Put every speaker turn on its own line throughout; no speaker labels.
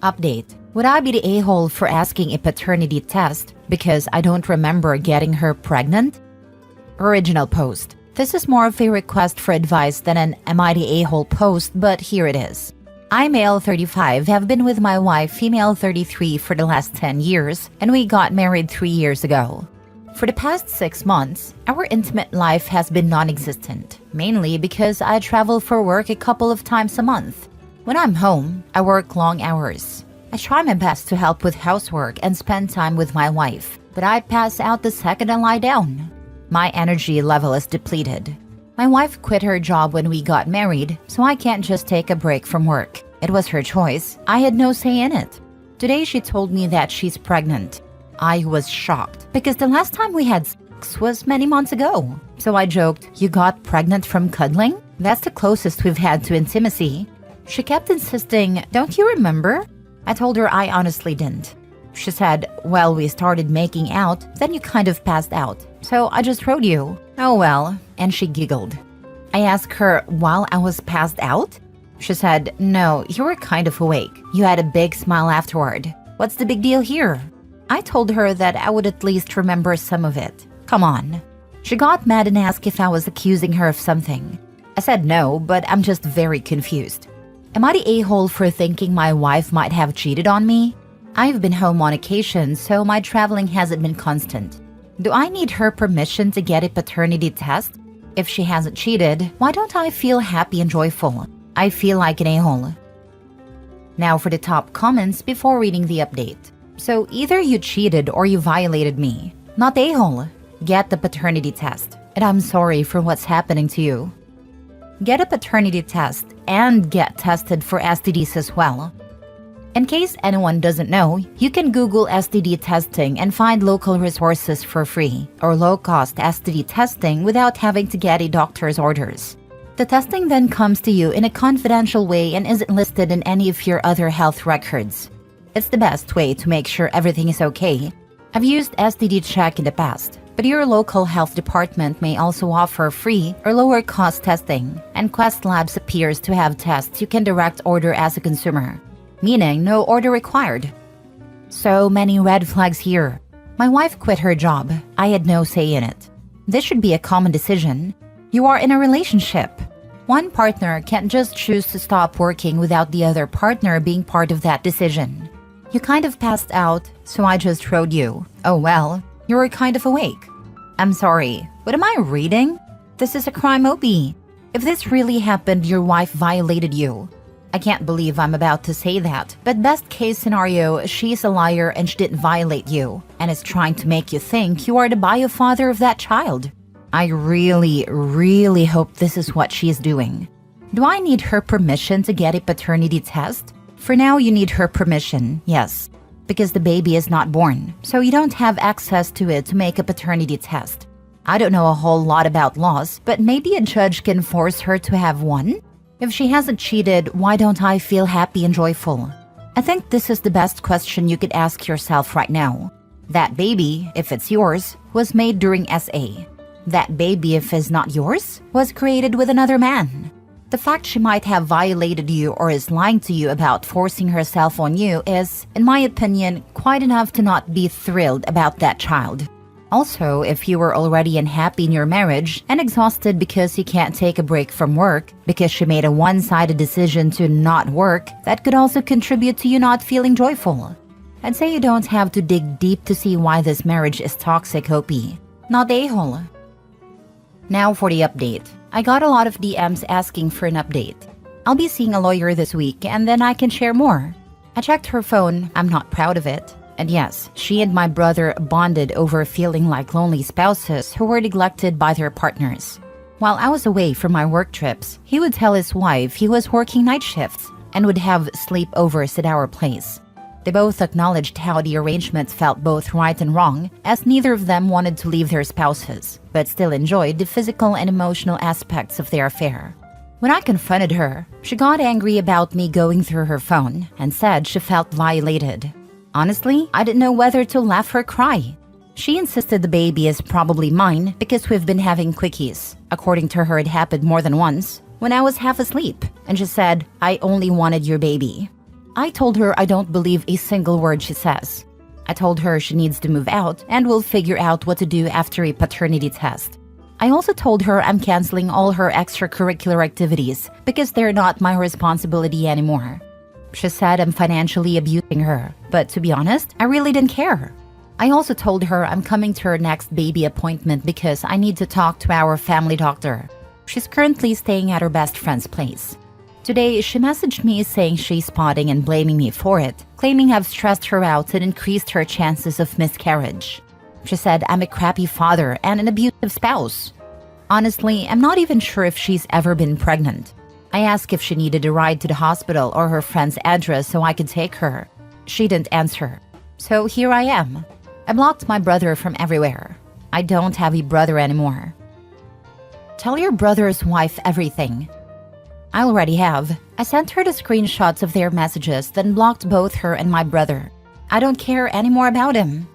Update. Would I be the a-hole for asking a paternity test because I don't remember getting her pregnant? Original post. This is more of a request for advice than an am I the a-hole post, but here it is. I, male 35, have been with my wife, female 33, for the last 10 years, and we got married 3 years ago. For the past 6 months, our intimate life has been non-existent, mainly because I travel for work a couple of times a month. When I'm home, I work long hours. I try my best to help with housework and spend time with my wife, but I pass out the second I lie down. My energy level is depleted. My wife quit her job when we got married, so I can't just take a break from work. It was her choice. I had no say in it. Today she told me that she's pregnant. I was shocked because the last time we had sex was many months ago. So I joked, "You got pregnant from cuddling? That's the closest we've had to intimacy." She kept insisting, "Don't you remember?" I told her I honestly didn't. She said, "Well, we started making out, then you kind of passed out. So I just wrote you." "Oh well," and she giggled. I asked her, "While I was passed out?" She said, "No, you were kind of awake. You had a big smile afterward. What's the big deal here?" I told her that I would at least remember some of it. Come on. She got mad and asked if I was accusing her of something. I said no, but I'm just very confused. Am I the a-hole for thinking my wife might have cheated on me? I've been home on occasion, so my traveling hasn't been constant. Do I need her permission to get a paternity test? If she hasn't cheated, why don't I feel happy and joyful? I feel like an a-hole. Now for the top comments before reading the update. So either you cheated or you violated me. Not the a-hole. Get the paternity test. And I'm sorry for what's happening to you. Get a paternity test and get tested for STDs as well. In case anyone doesn't know, you can Google STD testing and find local resources for free or low-cost STD testing without having to get a doctor's orders. The testing then comes to you in a confidential way and isn't listed in any of your other health records. It's the best way to make sure everything is okay. I've used STD Check in the past, but your local health department may also offer free or lower-cost testing, and Quest Labs appears to have tests you can direct order as a consumer, meaning no order required. So many red flags here. My wife quit her job. I had no say in it. This should be a common decision. You are in a relationship. One partner can't just choose to stop working without the other partner being part of that decision. You kind of passed out, so I just wrote you. Oh well, you were kind of awake. I'm sorry, what am I reading? This is a crime OB. If this really happened, your wife violated you. I can't believe I'm about to say that, but best case scenario, she's a liar and she didn't violate you, and is trying to make you think you are the bio father of that child. I really hope this is what she's doing. Do I need her permission to get a paternity test? For now, you need her permission, yes, because the baby is not born, so you don't have access to it to make a paternity test. I don't know a whole lot about laws, but maybe a judge can force her to have one? If she hasn't cheated, why don't I feel happy and joyful? I think this is the best question you could ask yourself right now. That baby, if it's yours, was made during SA. That baby, if it's not yours, was created with another man. The fact she might have violated you or is lying to you about forcing herself on you is, in my opinion, quite enough to not be thrilled about that child. Also, if you were already unhappy in your marriage and exhausted because you can't take a break from work because she made a one-sided decision to not work, that could also contribute to you not feeling joyful. I'd say you don't have to dig deep to see why this marriage is toxic, Hopi. Not the a-hole. Now for the update. I got a lot of DMs asking for an update. I'll be seeing a lawyer this week and then I can share more. I checked her phone. I'm not proud of it. And yes, she and my brother bonded over feeling like lonely spouses who were neglected by their partners. While I was away from my work trips, he would tell his wife he was working night shifts and would have sleepovers at our place. They both acknowledged how the arrangements felt both right and wrong, as neither of them wanted to leave their spouses, but still enjoyed the physical and emotional aspects of their affair. When I confronted her, she got angry about me going through her phone and said she felt violated. Honestly, I didn't know whether to laugh or cry. She insisted the baby is probably mine because we've been having quickies. According to her, it happened more than once, when I was half asleep, and she said, "I only wanted your baby." I told her I don't believe a single word she says. I told her she needs to move out and we'll figure out what to do after a paternity test. I also told her I'm canceling all her extracurricular activities because they're not my responsibility anymore. She said I'm financially abusing her, but to be honest, I really didn't care. I also told her I'm coming to her next baby appointment because I need to talk to our family doctor. She's currently staying at her best friend's place. Today, she messaged me saying she's spotting and blaming me for it, claiming I've stressed her out and increased her chances of miscarriage. She said I'm a crappy father and an abusive spouse. Honestly, I'm not even sure if she's ever been pregnant. I asked if she needed a ride to the hospital or her friend's address so I could take her. She didn't answer. So here I am. I blocked my brother from everywhere. I don't have a brother anymore. Tell your brother's wife everything. I already have. I sent her the screenshots of their messages, then blocked both her and my brother. I don't care anymore about him.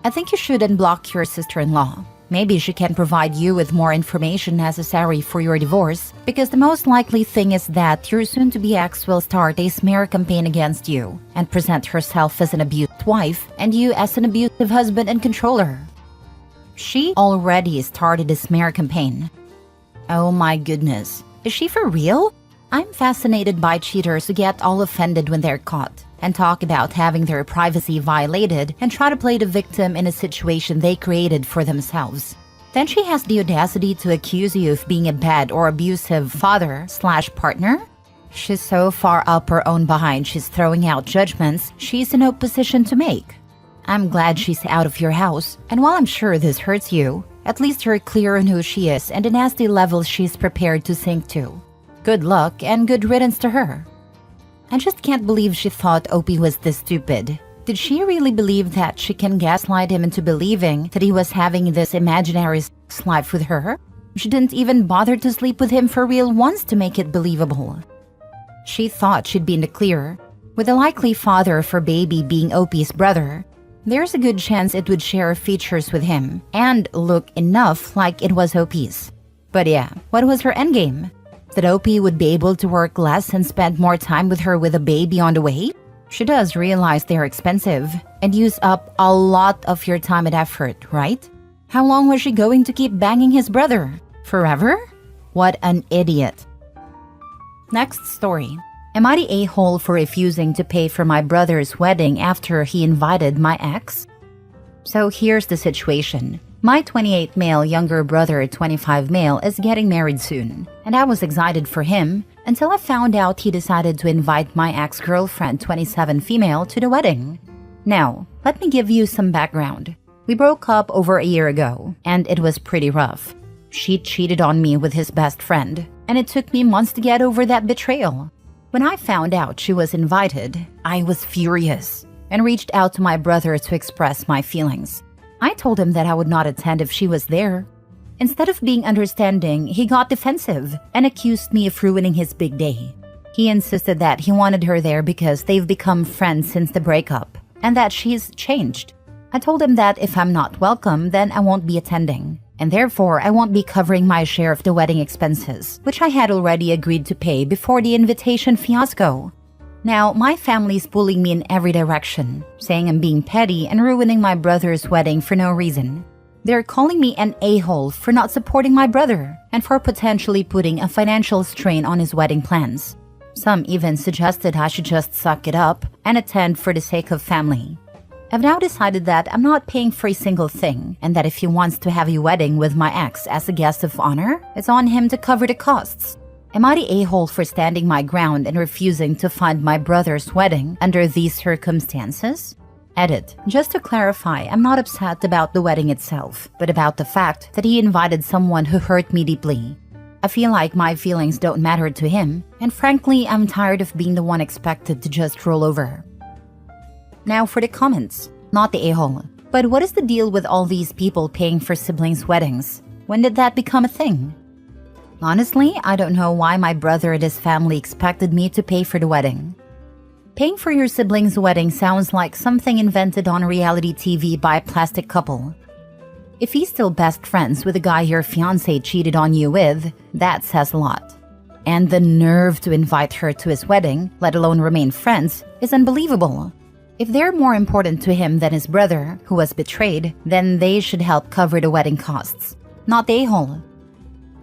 I think you should unblock your sister-in-law. Maybe she can provide you with more information necessary for your divorce, because the most likely thing is that your soon-to-be ex will start a smear campaign against you and present herself as an abused wife and you as an abusive husband and controller. She already started a smear campaign. Oh my goodness. Is she for real? I'm fascinated by cheaters who get all offended when they're caught and talk about having their privacy violated and try to play the victim in a situation they created for themselves. Then she has the audacity to accuse you of being a bad or abusive father/partner? She's so far up her own behind she's throwing out judgments she's in no position to make. I'm glad she's out of your house, and while I'm sure this hurts you, at least you're clear on who she is and the nasty levels she's prepared to sink to. Good luck and good riddance to her. I just can't believe she thought Opie was this stupid. Did she really believe that she can gaslight him into believing that he was having this imaginary sex life with her? She didn't even bother to sleep with him for real once to make it believable. She thought she'd be in the clear. With the likely father of her baby being Opie's brother, there's a good chance it would share features with him and look enough like it was Opie's. But yeah, what was her endgame? That Opie would be able to work less and spend more time with her with a baby on the way? She does realize they're expensive and use up a lot of your time and effort, right? How long was she going to keep banging his brother? Forever? What an idiot. Next story. Am I the a-hole for refusing to pay for my brother's wedding after he invited my ex? So here's the situation. My 28 male younger brother, 25 male, is getting married soon, and I was excited for him until I found out he decided to invite my ex-girlfriend, 27 female, to the wedding. Now, let me give you some background. We broke up over a year ago, and it was pretty rough. She cheated on me with his best friend, and it took me months to get over that betrayal. When I found out she was invited, I was furious and reached out to my brother to express my feelings. I told him that I would not attend if she was there. Instead of being understanding, he got defensive and accused me of ruining his big day. He insisted that he wanted her there because they've become friends since the breakup and that she's changed. I told him that if I'm not welcome, then I won't be attending, and therefore I won't be covering my share of the wedding expenses, which I had already agreed to pay before the invitation fiasco. Now, my family's pulling me in every direction, saying I'm being petty and ruining my brother's wedding for no reason. They're calling me an a-hole for not supporting my brother and for potentially putting a financial strain on his wedding plans. Some even suggested I should just suck it up and attend for the sake of family. I've now decided that I'm not paying for a single thing, and that if he wants to have a wedding with my ex as a guest of honor, it's on him to cover the costs. Am I the a-hole for standing my ground and refusing to fund my brother's wedding under these circumstances? Edit. Just to clarify, I'm not upset about the wedding itself, but about the fact that he invited someone who hurt me deeply. I feel like my feelings don't matter to him, and frankly, I'm tired of being the one expected to just roll over. Now for the comments. Not the a-hole. But what is the deal with all these people paying for siblings' weddings? When did that become a thing? Honestly, I don't know why my brother and his family expected me to pay for the wedding. Paying for your sibling's wedding sounds like something invented on reality TV by a plastic couple. If he's still best friends with the guy your fiancé cheated on you with, that says a lot. And the nerve to invite her to his wedding, let alone remain friends, is unbelievable. If they're more important to him than his brother, who was betrayed, then they should help cover the wedding costs. Not the a-hole.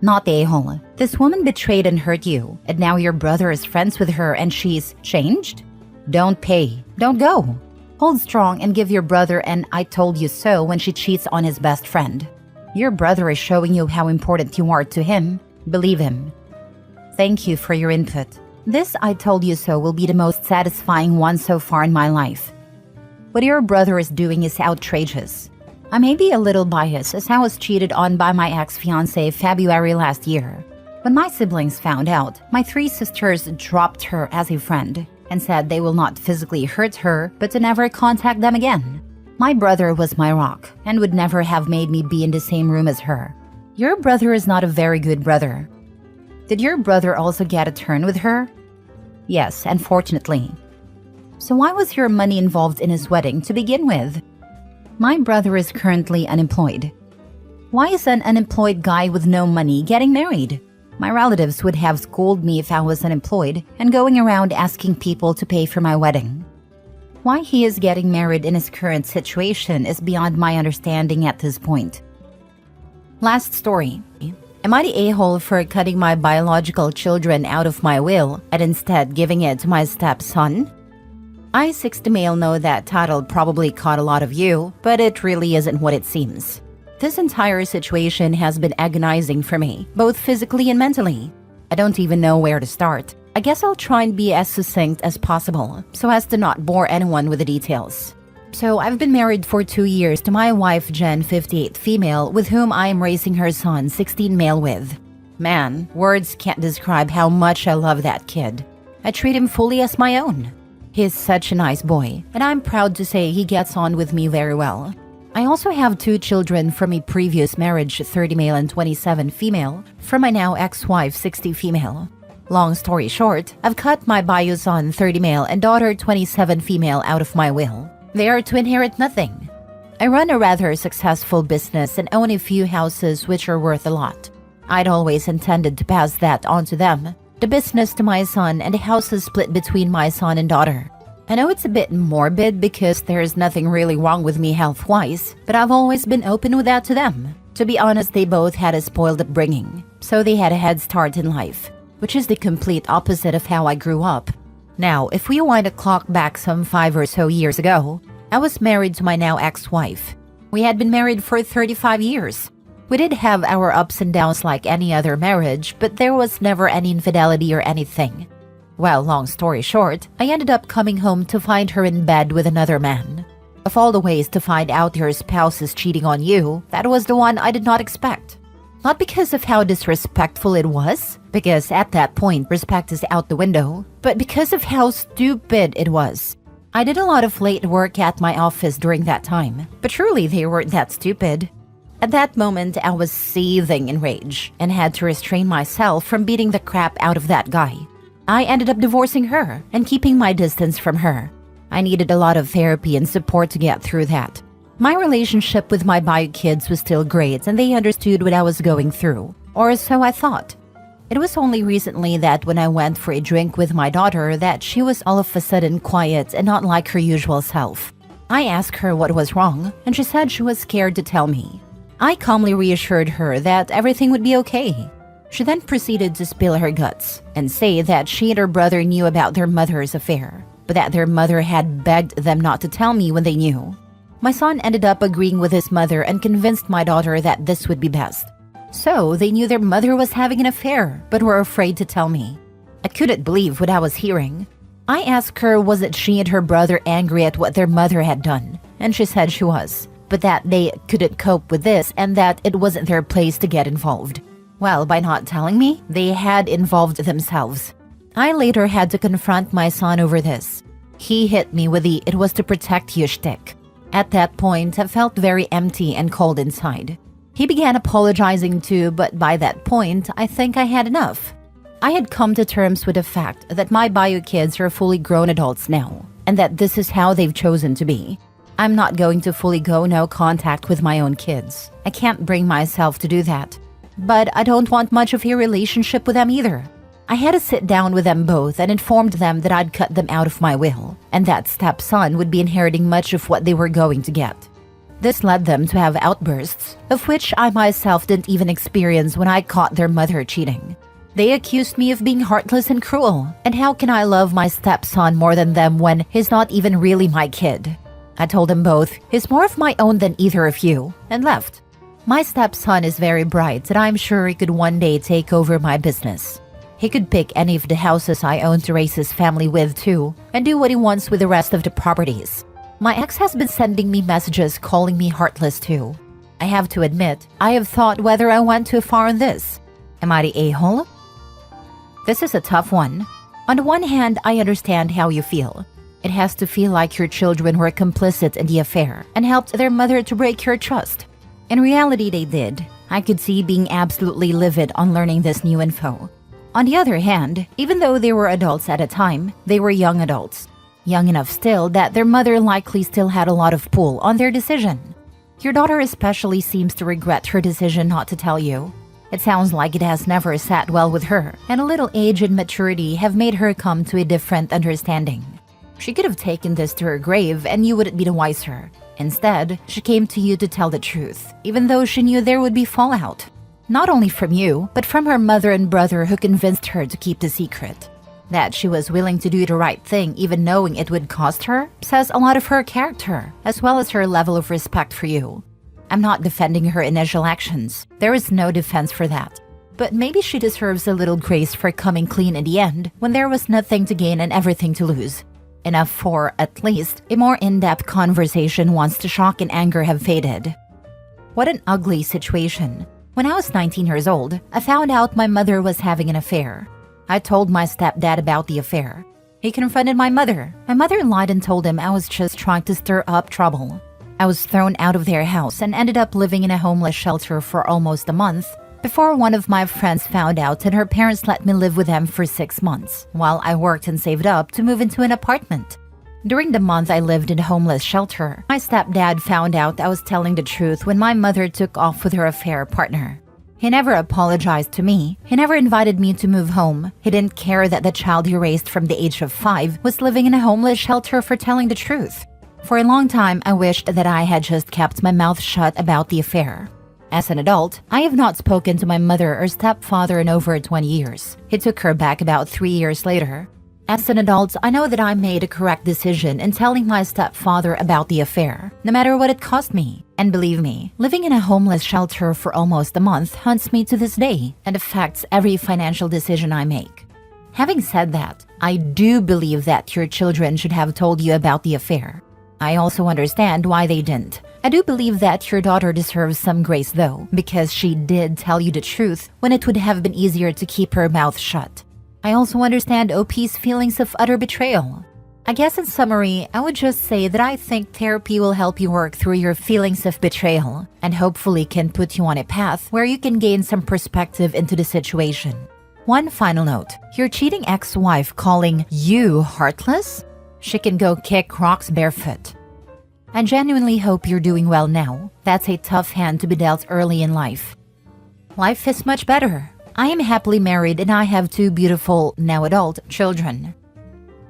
Not the a-hole. This woman betrayed and hurt you, and now your brother is friends with her and she's changed? Don't pay. Don't go. Hold strong and give your brother an "I told you so" when she cheats on his best friend. Your brother is showing you how important you are to him. Believe him. Thank you for your input. This "I told you so" will be the most satisfying one so far in my life. What your brother is doing is outrageous. I may be a little biased as I was cheated on by my ex-fiancé February last year. When my siblings found out, my 3 sisters dropped her as a friend and said they will not physically hurt her but to never contact them again. My brother was my rock and would never have made me be in the same room as her. Your brother is not a very good brother. Did your brother also get a turn with her? Yes, unfortunately. So why was your money involved in his wedding to begin with? My brother is currently unemployed. Why is an unemployed guy with no money getting married? My relatives would have scolded me if I was unemployed and going around asking people to pay for my wedding. Why he is getting married in his current situation is beyond my understanding at this point. Last story. Am I the a-hole for cutting my biological children out of my will and instead giving it to my stepson? I, 60 male, know that title probably caught a lot of you, but it really isn't what it seems. This entire situation has been agonizing for me, both physically and mentally. I don't even know where to start. I guess I'll try and be as succinct as possible, so as to not bore anyone with the details. So I've been married for 2 years to my wife Jen, 58 female, with whom I am raising her son, 16 male with. Man, words can't describe how much I love that kid. I treat him fully as my own. He's such a nice boy, and I'm proud to say he gets on with me very well. I also have 2 children from a previous marriage, 30 male and 27 female, from my now ex-wife, 60 female. Long story short, I've cut my bio son, 30 male, and daughter, 27 female, out of my will. They are to inherit nothing. I run a rather successful business and own a few houses which are worth a lot. I'd always intended to pass that on to them, the business to my son and the houses split between my son and daughter. I know it's a bit morbid because there's nothing really wrong with me health-wise, but I've always been open with that to them. To be honest, they both had a spoiled upbringing, so they had a head start in life, which is the complete opposite of how I grew up. Now, if we wind the clock back some 5 or so years ago, I was married to my now ex-wife. We had been married for 35 years. We did have our ups and downs like any other marriage, but there was never any infidelity or anything. Well, long story short, I ended up coming home to find her in bed with another man. Of all the ways to find out your spouse is cheating on you, that was the one I did not expect. Not because of how disrespectful it was, because at that point respect is out the window, but because of how stupid it was. I did a lot of late work at my office during that time, but truly they weren't that stupid. At that moment, I was seething in rage and had to restrain myself from beating the crap out of that guy. I ended up divorcing her and keeping my distance from her. I needed a lot of therapy and support to get through that. My relationship with my bio kids was still great and they understood what I was going through, or so I thought. It was only recently that when I went for a drink with my daughter that she was all of a sudden quiet and not like her usual self. I asked her what was wrong and she said she was scared to tell me. I calmly reassured her that everything would be okay. She then proceeded to spill her guts and say that she and her brother knew about their mother's affair, but that their mother had begged them not to tell me when they knew. My son ended up agreeing with his mother and convinced my daughter that this would be best. So they knew their mother was having an affair, but were afraid to tell me. I couldn't believe what I was hearing. I asked her wasn't she and her brother angry at what their mother had done, and she said she was, but that they couldn't cope with this and that it wasn't their place to get involved. Well, by not telling me, they had involved themselves. I later had to confront my son over this. He hit me with the "it was to protect you" shtick. At that point, I felt very empty and cold inside. He began apologizing too, but by that point, I think I had enough. I had come to terms with the fact that my bio kids are fully grown adults now, and that this is how they've chosen to be. I'm not going to fully go no contact with my own kids. I can't bring myself to do that. But I don't want much of a relationship with them either. I had to sit down with them both and informed them that I'd cut them out of my will, and that stepson would be inheriting much of what they were going to get. This led them to have outbursts, of which I myself didn't even experience when I caught their mother cheating. They accused me of being heartless and cruel, and how can I love my stepson more than them when he's not even really my kid? I told them both, he's more of my own than either of you, and left. My stepson is very bright, and I'm sure he could one day take over my business. He could pick any of the houses I own to raise his family with too, and do what he wants with the rest of the properties. My ex has been sending me messages calling me heartless too. I have to admit, I have thought whether I went too far on this. Am I the a-hole? This is a tough one. On the one hand, I understand how you feel. It has to feel like your children were complicit in the affair and helped their mother to break your trust. In reality, they did. I could see being absolutely livid on learning this new info. On the other hand, even though they were adults at a time, they were young adults. Young enough still that their mother likely still had a lot of pull on their decision. Your daughter especially seems to regret her decision not to tell you. It sounds like it has never sat well with her, and a little age and maturity have made her come to a different understanding. She could have taken this to her grave and you wouldn't be the wiser. Instead, she came to you to tell the truth, even though she knew there would be fallout. Not only from you, but from her mother and brother who convinced her to keep the secret. That she was willing to do the right thing even knowing it would cost her says a lot of her character, as well as her level of respect for you. I'm not defending her initial actions. There is no defense for that. But maybe she deserves a little grace for coming clean in the end when there was nothing to gain and everything to lose. Enough for, at least, a more in-depth conversation once the shock and anger have faded. What an ugly situation. When I was 19 years old, I found out my mother was having an affair. I told my stepdad about the affair. He confronted my mother. My mother lied and told him I was just trying to stir up trouble. I was thrown out of their house and ended up living in a homeless shelter for almost a month before one of my friends found out and her parents let me live with them for 6 months while I worked and saved up to move into an apartment. During the month I lived in a homeless shelter, my stepdad found out I was telling the truth when my mother took off with her affair partner. He never apologized to me. He never invited me to move home. He didn't care that the child he raised from the age of 5 was living in a homeless shelter for telling the truth. For a long time, I wished that I had just kept my mouth shut about the affair. As an adult, I have not spoken to my mother or stepfather in over 20 years. He took her back about 3 years later. As an adult, I know that I made a correct decision in telling my stepfather about the affair, no matter what it cost me. And believe me, living in a homeless shelter for almost a month haunts me to this day and affects every financial decision I make. Having said that, I do believe that your children should have told you about the affair. I also understand why they didn't. I do believe that your daughter deserves some grace though, because she did tell you the truth when it would have been easier to keep her mouth shut. I also understand OP's feelings of utter betrayal. I guess in summary, I would just say that I think therapy will help you work through your feelings of betrayal and hopefully can put you on a path where you can gain some perspective into the situation. One final note, your cheating ex-wife calling you heartless? She can go kick rocks barefoot. I genuinely hope you're doing well now. That's a tough hand to be dealt early in life. Life is much better. I am happily married and I have 2 beautiful, now adult, children.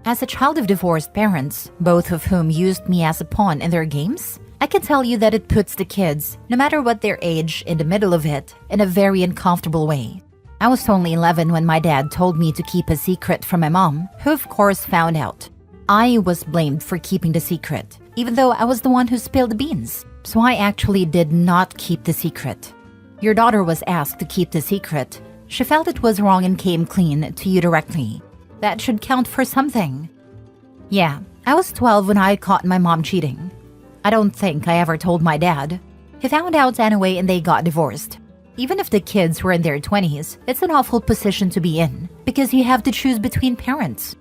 As a child of divorced parents, both of whom used me as a pawn in their games, I can tell you that it puts the kids, no matter what their age, in the middle of it, in a very uncomfortable way. I was only 11 when my dad told me to keep a secret from my mom, who of course found out. I was blamed for keeping the secret, even though I was the one who spilled the beans. So I actually did not keep the secret. Your daughter was asked to keep the secret. She felt it was wrong and came clean to you directly. That should count for something. Yeah, I was 12 when I caught my mom cheating. I don't think I ever told my dad. He found out anyway and they got divorced. Even if the kids were in their 20s, it's an awful position to be in because you have to choose between parents.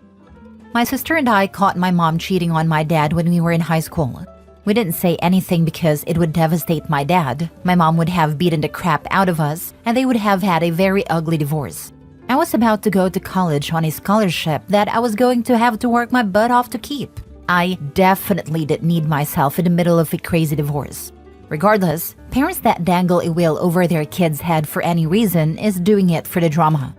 My sister and I caught my mom cheating on my dad when we were in high school. We didn't say anything because it would devastate my dad. My mom would have beaten the crap out of us and they would have had a very ugly divorce. I was about to go to college on a scholarship that I was going to have to work my butt off to keep. I definitely didn't need myself in the middle of a crazy divorce. Regardless, parents that dangle a will over their kid's head for any reason is doing it for the drama.